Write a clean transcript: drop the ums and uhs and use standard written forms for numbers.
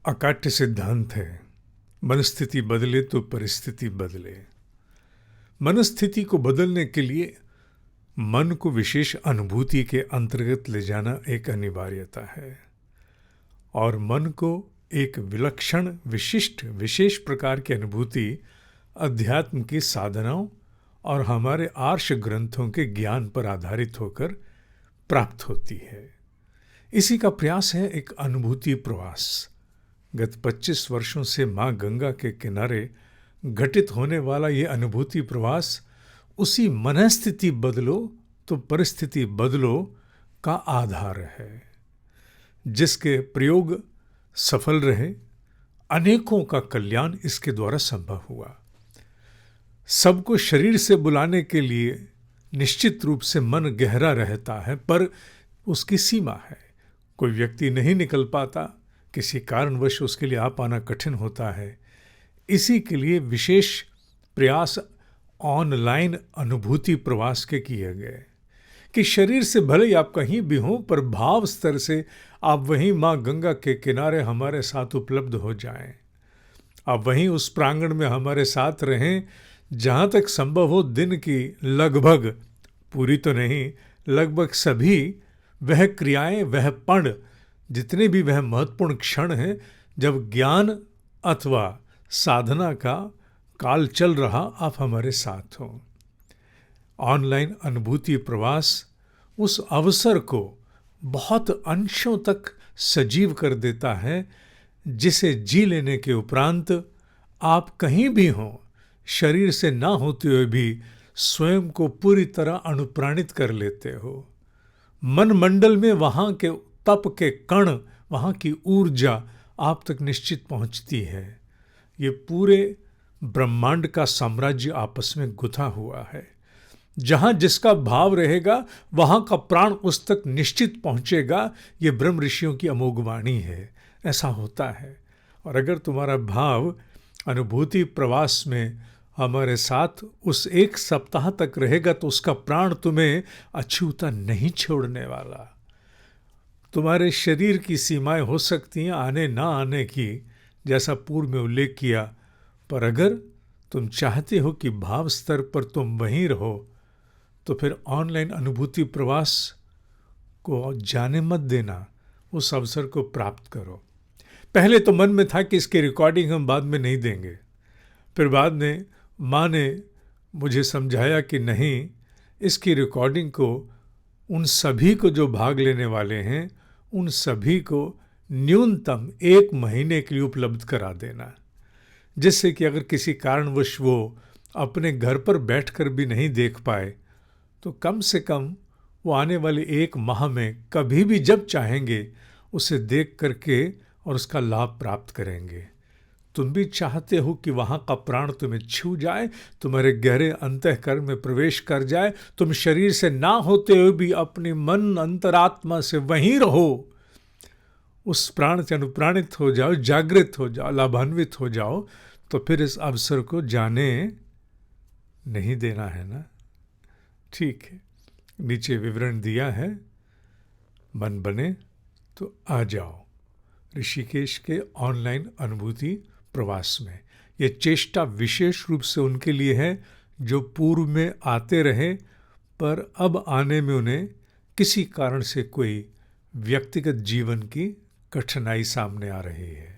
अकाट्य सिद्धांत है, मनस्थिति बदले तो परिस्थिति बदले। मनस्थिति को बदलने के लिए मन को विशेष अनुभूति के अंतर्गत ले जाना एक अनिवार्यता है और मन को एक विलक्षण विशिष्ट विशेष प्रकार की अनुभूति अध्यात्म की साधनाओं और हमारे आर्ष ग्रंथों के ज्ञान पर आधारित होकर प्राप्त होती है। इसी का प्रयास है एक अनुभूति प्रवास। गत 25 वर्षों से माँ गंगा के किनारे घटित होने वाला ये अनुभूति प्रवास उसी मनस्थिति बदलो तो परिस्थिति बदलो का आधार है, जिसके प्रयोग सफल रहे। अनेकों का कल्याण इसके द्वारा संभव हुआ। सबको शरीर से बुलाने के लिए निश्चित रूप से मन गहरा रहता है, पर उसकी सीमा है। कोई व्यक्ति नहीं निकल पाता, किसी कारणवश उसके लिए आ पाना कठिन होता है। इसी के लिए विशेष प्रयास ऑनलाइन अनुभूति प्रवास के किए गए कि शरीर से भले ही आप कहीं भी हों, पर भाव स्तर से आप वहीं माँ गंगा के किनारे हमारे साथ उपलब्ध हो जाएं। आप वहीं उस प्रांगण में हमारे साथ रहें जहाँ तक संभव हो। दिन की लगभग, पूरी तो नहीं, लगभग सभी वह क्रियाएं, वह पण, जितने भी वह महत्वपूर्ण क्षण हैं जब ज्ञान अथवा साधना का काल चल रहा, आप हमारे साथ हो। ऑनलाइन अनुभूति प्रवास उस अवसर को बहुत अंशों तक सजीव कर देता है, जिसे जी लेने के उपरांत आप कहीं भी हों, शरीर से ना होते हुए भी स्वयं को पूरी तरह अनुप्राणित कर लेते हो। मन मंडल में वहाँ के तप के कण, वहाँ की ऊर्जा आप तक निश्चित पहुँचती है। ये पूरे ब्रह्मांड का साम्राज्य आपस में गुथा हुआ है। जहाँ जिसका भाव रहेगा वहाँ का प्राण उस तक निश्चित पहुँचेगा। ये ब्रह्म ऋषियों की अमोघ वाणी है। ऐसा होता है। और अगर तुम्हारा भाव अनुभूति प्रवास में हमारे साथ उस एक सप्ताह तक रहेगा तो उसका प्राण तुम्हें अछूता नहीं छोड़ने वाला। तुम्हारे शरीर की सीमाएं हो सकती हैं आने ना आने की, जैसा पूर्व में उल्लेख किया, पर अगर तुम चाहते हो कि भाव स्तर पर तुम वहीं रहो तो फिर ऑनलाइन अनुभूति प्रवास को जाने मत देना, उस अवसर को प्राप्त करो। पहले तो मन में था कि इसकी रिकॉर्डिंग हम बाद में नहीं देंगे, फिर बाद में माँ ने मुझे समझाया कि नहीं, इसकी रिकॉर्डिंग को उन सभी को जो भाग लेने वाले हैं, उन सभी को न्यूनतम 1 महीने के लिए उपलब्ध करा देना, जिससे कि अगर किसी कारणवश वो अपने घर पर बैठकर भी नहीं देख पाए तो कम से कम वो आने वाले 1 माह में कभी भी जब चाहेंगे उसे देख करके और उसका लाभ प्राप्त करेंगे। तुम भी चाहते हो कि वहाँ का प्राण तुम्हें छू जाए, तुम्हारे गहरे अंतःकरण में प्रवेश कर जाए, तुम शरीर से ना होते हुए भी अपनी मन अंतरात्मा से वहीं रहो, उस प्राण से अनुप्राणित हो जाओ, जागृत हो जाओ, लाभान्वित हो जाओ, तो फिर इस अवसर को जाने नहीं देना है ना। ठीक है, नीचे विवरण दिया है। मन बने तो आ जाओ ऋषिकेश के ऑनलाइन अनुभूति प्रवास में। ये चेष्टा विशेष रूप से उनके लिए है जो पूर्व में आते रहे, पर अब आने में उन्हें किसी कारण से कोई व्यक्तिगत जीवन की कठिनाई सामने आ रही है।